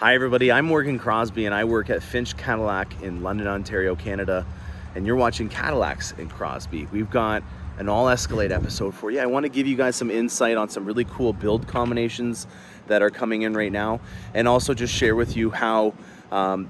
Hi everybody, I'm Morgan Crosbie and I work at Finch Cadillac in London, Ontario, Canada, and you're watching Cadillacs in Crosbie. We've got an all Escalade episode for you. I want to give you guys some insight on some really cool build combinations that are coming in right now, and also just share with you how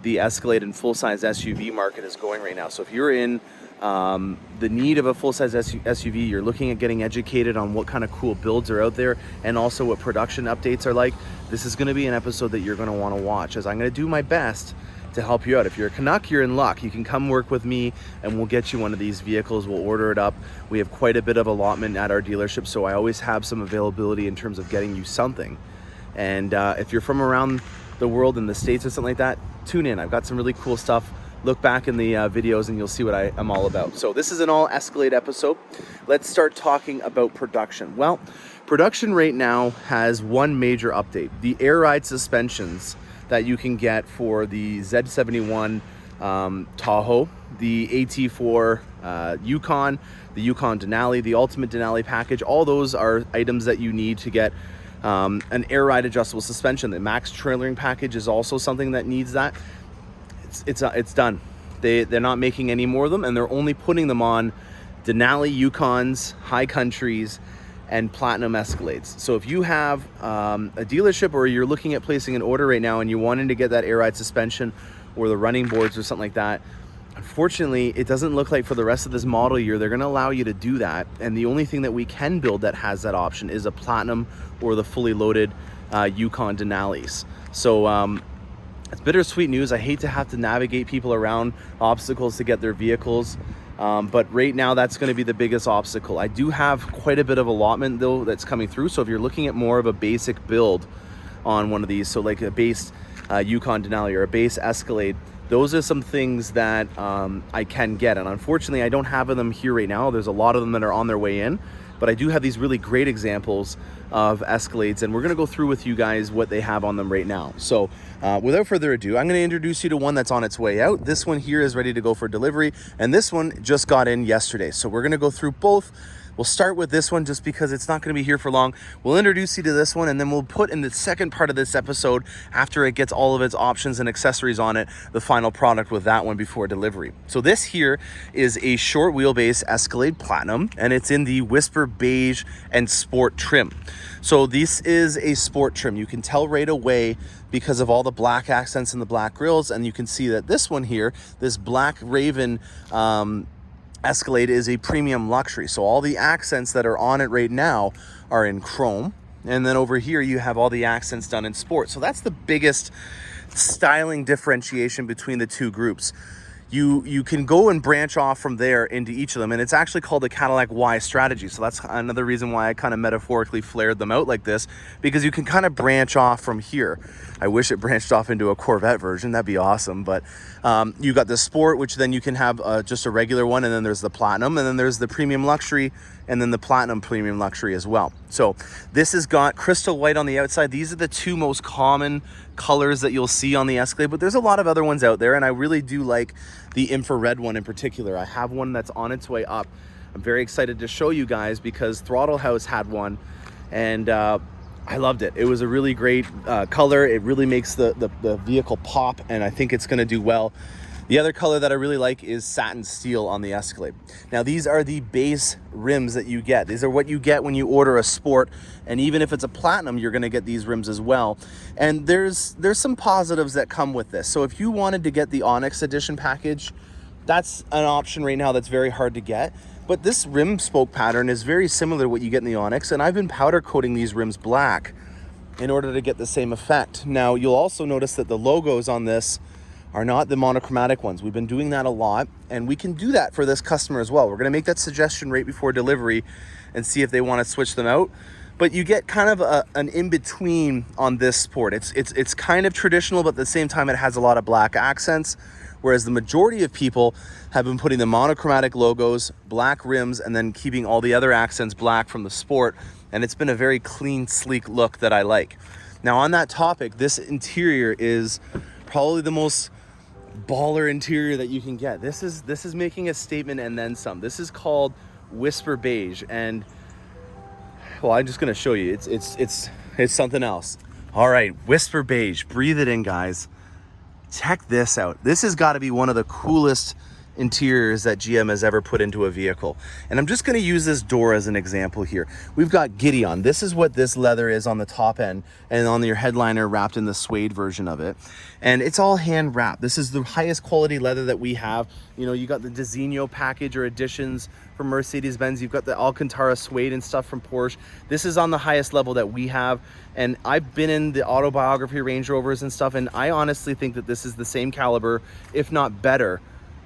the Escalade and full-size SUV market is going right now. So if you're in the need of a full-size SUV, you're looking at getting educated on what kind of cool builds are out there and also what production updates are like, this is going to be an episode that you're going to want to watch, as I'm going to do my best to help you out. If you're a Canuck, you're in luck. You can come work with me and we'll get you one of these vehicles. We'll order it up. We have quite a bit of allotment at our dealership, so I always have some availability in terms of getting you something. And if you're from around the world, in the States or something like that, tune in. I've got some really cool stuff. Look back in the videos and you'll see what I'm all about. So this is an all Escalade episode. Let's start talking about production. Well, production right now has one major update. The air ride suspensions that you can get for the Z71 Tahoe, the AT4 Yukon, the Yukon Denali, the Ultimate Denali package, all those are items that you need to get an air ride adjustable suspension. The Max trailering package is also something that needs that. It's done. They're not making any more of them, and they're only putting them on Denali Yukons, High Countries, and Platinum Escalades. So if you have a dealership or you're looking at placing an order right now and you're wanting to get that air ride suspension or the running boards or something like that, unfortunately, it doesn't look like for the rest of this model year they're going to allow you to do that. And the only thing that we can build that has that option is a Platinum or the fully loaded Yukon Denalis. So it's bittersweet news. I hate to have to navigate people around obstacles to get their vehicles, but right now that's going to be the biggest obstacle. I do have quite a bit of allotment though that's coming through, so if you're looking at more of a basic build on one of these, so like a base Yukon Denali or a base Escalade, those are some things that I can get, and unfortunately I don't have them here right now. There's a lot of them that are on their way in, but I do have these really great examples of Escalades, and we're going to go through with you guys what they have on them right now. So without further ado, I'm going to introduce you to one that's on its way out. This one here is ready to go for delivery, and this one just got in yesterday. So we're going to go through both. We'll start with this one just because it's not going to be here for long. We'll introduce you to this one, and then we'll put in the second part of this episode, after it gets all of its options and accessories on it, the final product with that one before delivery. So this here is a short wheelbase Escalade Platinum, and it's in the Whisper Beige and Sport trim. So this is a sport trim. You can tell right away because of all the black accents and the black grills, and you can see that this one here, this Black Raven Escalade, is a premium luxury. So all the accents that are on it right now are in chrome, and then over here you have all the accents done in sport. So that's the biggest styling differentiation between the two groups. You can go and branch off from there into each of them, and it's actually called the Cadillac Y strategy. So that's another reason why I kind of metaphorically flared them out like this, because you can kind of branch off from here. I wish it branched off into a Corvette version. That'd be awesome. But you got the Sport, which then you can have just a regular one, and then there's the Platinum, and then there's the Premium Luxury, and then the Platinum Premium Luxury as well. So this has got crystal white on the outside. These are the two most common colors that you'll see on the Escalade, but there's a lot of other ones out there, and I really do like the infrared one in particular. I have one that's on its way up. I'm very excited to show you guys because Throttle House had one, and I loved it. It was a really great color. It really makes the vehicle pop, and I think it's going to do well. The other color that I really like is satin steel on the Escalade. Now these are the base rims that you get. These are what you get when you order a Sport, and even if it's a Platinum, you're going to get these rims as well. And there's some positives that come with this. So if you wanted to get the Onyx Edition package, that's an option right now that's very hard to get. But this rim spoke pattern is very similar to what you get in the Onyx, and I've been powder coating these rims black in order to get the same effect. Now you'll also notice that the logos on this are not the monochromatic ones. We've been doing that a lot, and we can do that for this customer as well. We're going to make that suggestion right before delivery and see if they want to switch them out. But you get kind of an in-between on this Sport. It's kind of traditional, but at the same time it has a lot of black accents, whereas the majority of people have been putting the monochromatic logos, black rims, and then keeping all the other accents black from the Sport, and it's been a very clean, sleek look that I like. Now on that topic, this interior is probably the most baller interior that you can get. This is making a statement and then some. This is called Whisper Beige, and well, I'm just going to show you. It's something else. All right, Whisper Beige, breathe it in, guys. Check this out. This has got to be one of the coolest interiors that GM has ever put into a vehicle. And I'm just going to use this door as an example here. We've got Gideon. This is what this leather is on the top end, and on your headliner wrapped in the suede version of it. And it's all hand wrapped. This is the highest quality leather that we have. You know, you got the Designo package or editions from Mercedes-Benz. You've got the Alcantara suede and stuff from Porsche. This is on the highest level that we have. And I've been in the autobiography Range Rovers and stuff, and I honestly think that this is the same caliber, if not better,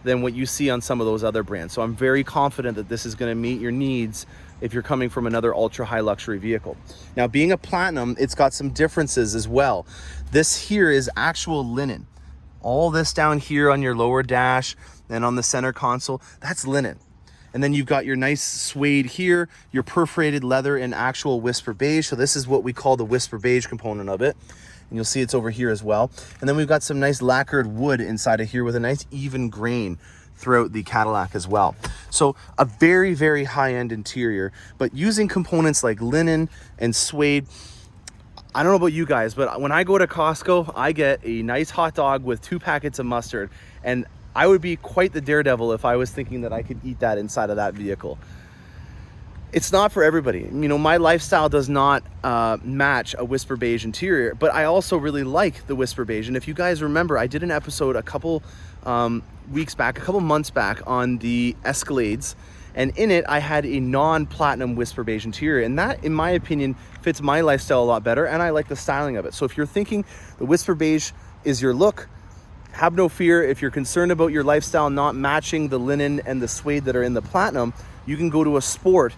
than what you see on some of those other brands. So I'm very confident that this is going to meet your needs if you're coming from another ultra high luxury vehicle. Now, being a Platinum, it's got some differences as well. This here is actual linen. All this down here on your lower dash and on the center console, that's linen. And then you've got your nice suede here, your perforated leather in actual Whisper Beige. So this is what we call the Whisper Beige component of it. And you'll see it's over here as well. And then we've got some nice lacquered wood inside of here with a nice even grain throughout the Cadillac as well. So a very, very high-end interior, but using components like linen and suede. I don't know about you guys, but when I go to Costco, I get a nice hot dog with 2 packets of mustard, and I would be quite the daredevil if I was thinking that I could eat that inside of that vehicle. It's not for everybody. You know, my lifestyle does not match a Whisper Beige interior, but I also really like the Whisper Beige. And if you guys remember, I did an episode a couple weeks back, a couple months back on the Escalades, and in it I had a non-platinum Whisper Beige interior, and that, in my opinion, fits my lifestyle a lot better, and I like the styling of it. So if you're thinking the Whisper Beige is your look, have no fear. If you're concerned about your lifestyle not matching the linen and the suede that are in the Platinum, you can go to a Sport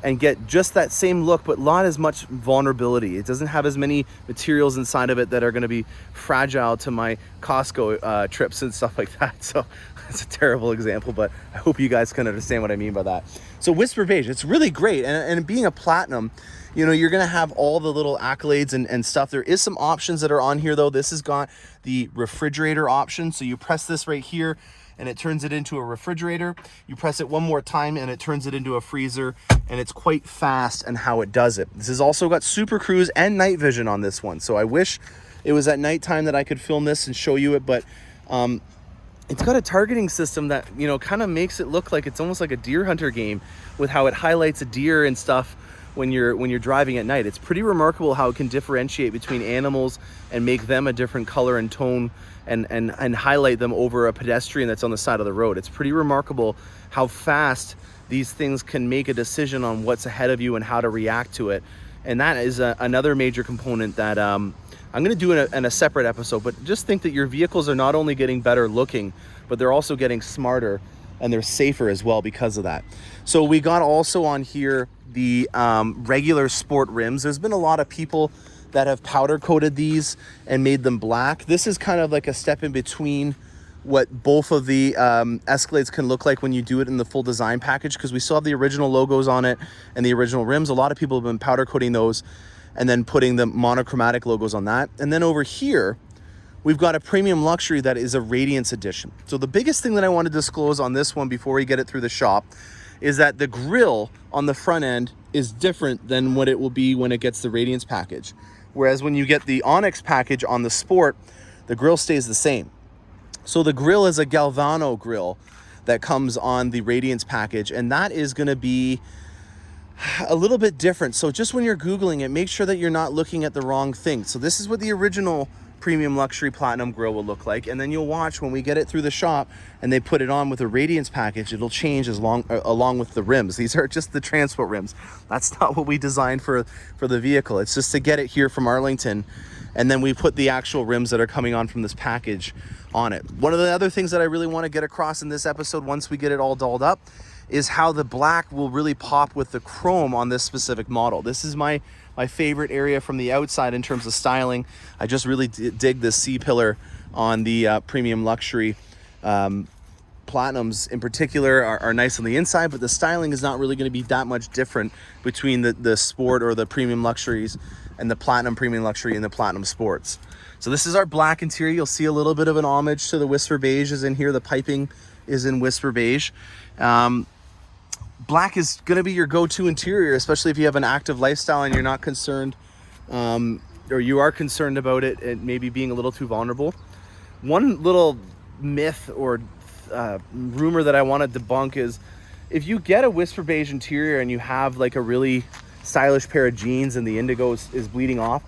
and get just that same look, but not as much vulnerability. It doesn't have as many materials inside of it that are going to be fragile to my Costco trips and stuff like that. So it's a terrible example, but I hope you guys can understand what I mean by that. So Whisper Beige, it's really great. And being a Platinum, you know, you're going to have all the little accolades and stuff. There is some options that are on here, though. This has got the refrigerator option. So you press this right here, and it turns it into a refrigerator. You press it one more time and it turns it into a freezer, and it's quite fast in how it does it. This has also got Super Cruise and night vision on this one. So I wish it was at nighttime that I could film this and show you it, but it's got a targeting system that, you know, kind of makes it look like it's almost like a deer hunter game with how it highlights a deer and stuff when you're driving at night. It's pretty remarkable how it can differentiate between animals and make them a different color and tone and highlight them over a pedestrian that's on the side of the road. It's pretty remarkable how fast these things can make a decision on what's ahead of you and how to react to it. And that is another major component that I'm going to do in a separate episode. But just think that your vehicles are not only getting better looking, but they're also getting smarter, and they're safer as well because of that. So we got also on here the regular Sport rims. There's been a lot of people that have powder coated these and made them black. This is kind of like a step in between what both of the Escalades can look like when you do it in the full design package, because we still have the original logos on it and the original rims. A lot of people have been powder coating those and then putting the monochromatic logos on that. And then over here, we've got a premium luxury that is a Radiance edition. So the biggest thing that I want to disclose on this one before we get it through the shop is that the grille on the front end is different than what it will be when it gets the Radiance package. Whereas when you get the Onyx package on the Sport, the grille stays the same. So the grille is a Galvano grille that comes on the Radiance package, and that is going to be a little bit different. So just when you're Googling it, make sure that you're not looking at the wrong thing. So this is what the original premium luxury Platinum grille will look like, and then you'll watch when we get it through the shop and they put it on with a Radiance package, it'll change along with the rims. These are just the transport rims. That's not what we designed for the vehicle. It's just to get it here from Arlington, and then we put the actual rims that are coming on from this package on it. One of the other things that I really want to get across in this episode, once we get it all dolled up, is how the black will really pop with the chrome on this specific model. This is my favorite area from the outside in terms of styling. I just really dig this C-pillar on the premium luxury. Platinums in particular are nice on the inside, but the styling is not really going to be that much different between the Sport or the premium luxuries and the Platinum premium luxury and the Platinum Sports. So this is our black interior. You'll see a little bit of an homage to the Whisper Beige is in here. The piping is in Whisper Beige. Black is going to be your go-to interior, especially if you have an active lifestyle and you're not concerned or you are concerned about it maybe being a little too vulnerable, one little myth or rumor that I want to debunk is if you get a Whisper Beige interior and you have like a really stylish pair of jeans and the indigo is bleeding off,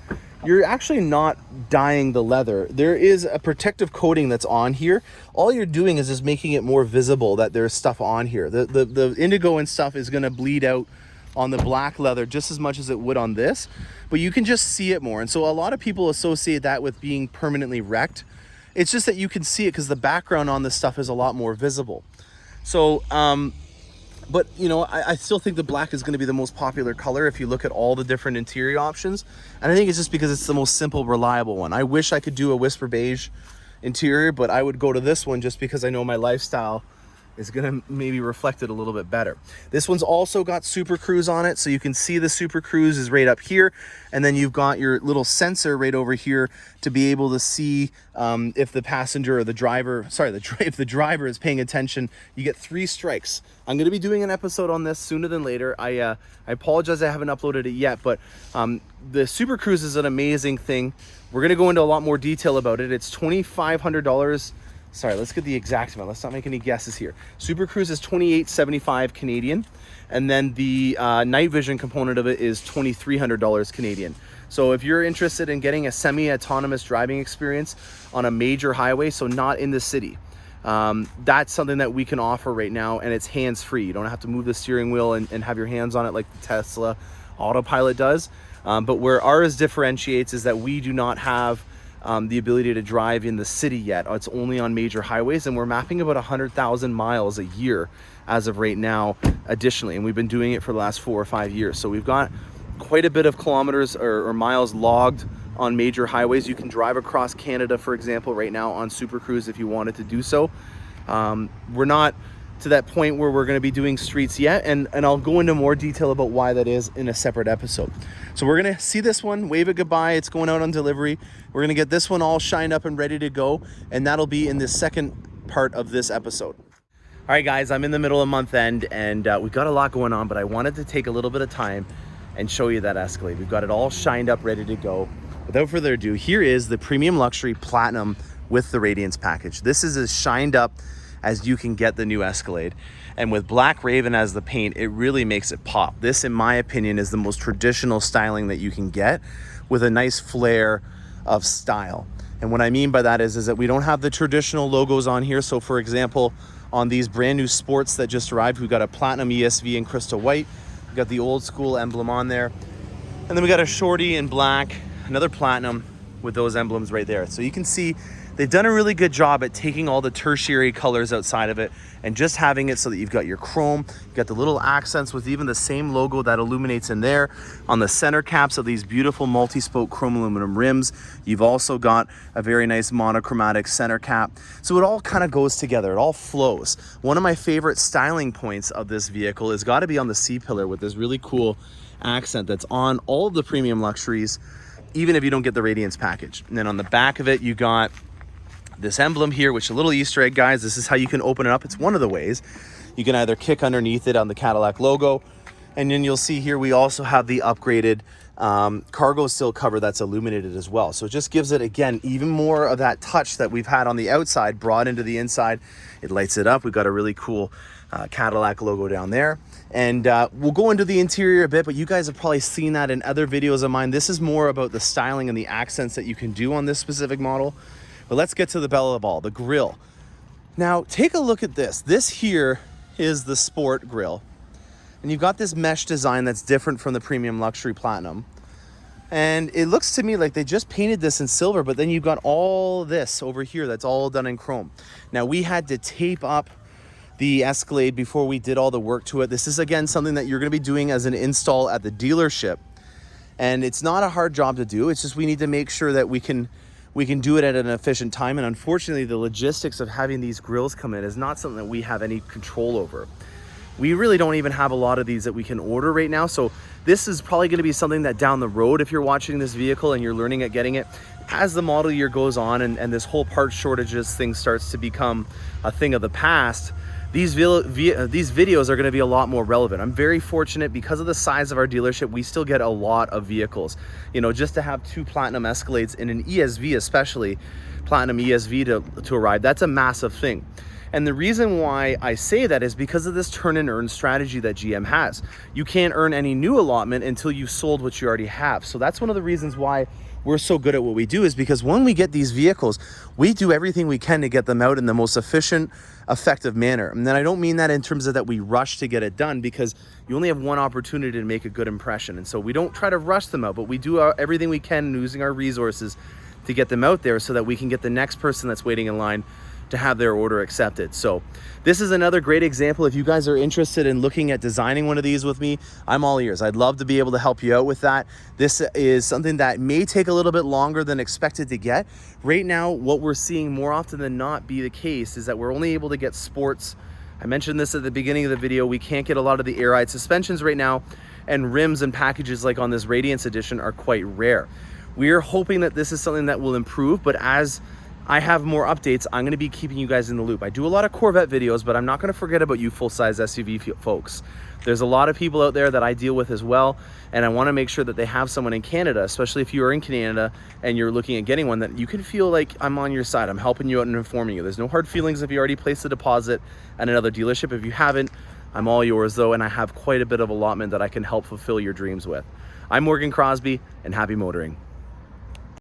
you're actually not dyeing the leather. There is a protective coating that's on here. All you're doing is just making it more visible that there's stuff on here. The indigo and stuff is going to bleed out on the black leather just as much as it would on this, but you can just see it more. And so a lot of people associate that with being permanently wrecked. It's just that you can see it because the background on this stuff is a lot more visible. So but you know, I still think the black is going to be the most popular color if you look at all the different interior options, and I think it's just because it's the most simple, reliable one. I wish I could do a Whisper Beige interior, but I would go to this one just because I know my lifestyle is gonna maybe reflect it a little bit better. This one's also got Super Cruise on it, so you can see the Super Cruise is right up here, and then you've got your little sensor right over here to be able to see if the passenger or the driver, if the driver is paying attention. You get 3 strikes. I'm gonna be doing an episode on this sooner than later. I apologize I haven't uploaded it yet, but the Super Cruise is an amazing thing. We're gonna go into a lot more detail about it. It's $2,500. Sorry, let's get the exact amount. Let's not make any guesses here. Super Cruise is $2,875 Canadian, and then the night vision component of it is $2,300 Canadian. So if you're interested in getting a semi-autonomous driving experience on a major highway, so not in the city, that's something that we can offer right now, and it's hands-free. You don't have to move the steering wheel and have your hands on it like the Tesla Autopilot does. But where ours differentiates is that we do not have the ability to drive in the city yet. It's only on major highways, and we're mapping about 100,000 miles a year as of right now additionally, and we've been doing it for the last 4 or 5 years. So we've got quite a bit of kilometers or miles logged on major highways. You can drive across Canada, for example, right now on Super Cruise if you wanted to do so. We're not to that point where we're going to be doing streets yet, and I'll go into more detail about why that is in a separate episode. So we're going to see this one, wave it goodbye. It's going out on delivery. We're going to get this one all shined up and ready to go, and that'll be in the second part of this episode. All right, guys, I'm in the middle of month end, and we've got a lot going on, but I wanted to take a little bit of time and show you that Escalade. We've got it all shined up, ready to go. Without further ado, here is the Premium Luxury Platinum with the Radiance package. This is as shined up as you can get the new Escalade, and with Black Raven as the paint, it really makes it pop. This, in my opinion, is the most traditional styling that you can get with a nice flair of style. And what I mean by that is that we don't have the traditional logos on here. So for example, on these brand new sports that just arrived, we've got a Platinum ESV in crystal white, we've got the old school emblem on there, and then we got a Shorty in black, another Platinum with those emblems right there. So you can see they've done a really good job at taking all the tertiary colors outside of it and just having it so that you've got your chrome, you've got the little accents with even the same logo that illuminates in there. On the center caps of these beautiful multi-spoke chrome aluminum rims, you've also got a very nice monochromatic center cap. So it all kind of goes together, it all flows. One of my favorite styling points of this vehicle has got to be on the C-pillar with this really cool accent that's on all of the Premium Luxuries, even if you don't get the Radiance package. And then on the back of it, you got this emblem here, which is a little Easter egg, guys. This is how you can open it up. It's one of the ways. You can either kick underneath it on the Cadillac logo, and then you'll see here we also have the upgraded cargo sill cover that's illuminated as well. So it just gives it, again, even more of that touch that we've had on the outside brought into the inside. It lights it up. We've got a really cool Cadillac logo down there. And we'll go into the interior a bit, but you guys have probably seen that in other videos of mine. This is more about the styling and the accents that you can do on this specific model. But let's get to the belle of all, the grille. Now, take a look at this. This here is the Sport grille. And you've got this mesh design that's different from the Premium Luxury Platinum. And it looks to me like they just painted this in silver, but then you've got all this over here that's all done in chrome. Now, we had to tape up the Escalade before we did all the work to it. This is, again, something that you're gonna be doing as an install at the dealership. And it's not a hard job to do. It's just we need to make sure that we can do it at an efficient time. And unfortunately, the logistics of having these grills come in is not something that we have any control over. We really don't even have a lot of these that we can order right now. So this is probably going to be something that down the road, if you're watching this vehicle and you're learning at getting it, as the model year goes on and this whole part shortages thing starts to become a thing of the past, these videos are going to be a lot more relevant. I'm very fortunate because of the size of our dealership. We still get a lot of vehicles. You know, just to have 2 Platinum Escalades in an ESV, especially Platinum ESV to arrive, that's a massive thing. And the reason why I say that is because of this turn and earn strategy that GM has. You can't earn any new allotment until you've sold what you already have. So that's one of the reasons why we're so good at what we do, is because when we get these vehicles, we do everything we can to get them out in the most efficient, effective manner. And then I don't mean that in terms of that we rush to get it done, because you only have one opportunity to make a good impression. And so we don't try to rush them out, but we do everything we can using our resources to get them out there so that we can get the next person that's waiting in line to have their order accepted. So this is another great example. If you guys are interested in looking at designing one of these with me, I'm all ears. I'd love to be able to help you out with that. This is something that may take a little bit longer than expected to get. Right now, what we're seeing more often than not be the case is that we're only able to get sports. I mentioned this at the beginning of the video. We can't get a lot of the air-ride suspensions right now, and rims and packages like on this Radiance Edition are quite rare. We're hoping that this is something that will improve, but as I have more updates, I'm going to be keeping you guys in the loop. I do a lot of Corvette videos, but I'm not going to forget about you full-size SUV folks. There's a lot of people out there that I deal with as well, and I want to make sure that they have someone in Canada, especially if you are in Canada and you're looking at getting one, that you can feel like I'm on your side. I'm helping you out and informing you. There's no hard feelings if you already placed a deposit at another dealership. If you haven't, I'm all yours though, and I have quite a bit of allotment that I can help fulfill your dreams with. I'm Morgan Crosbie, and happy motoring.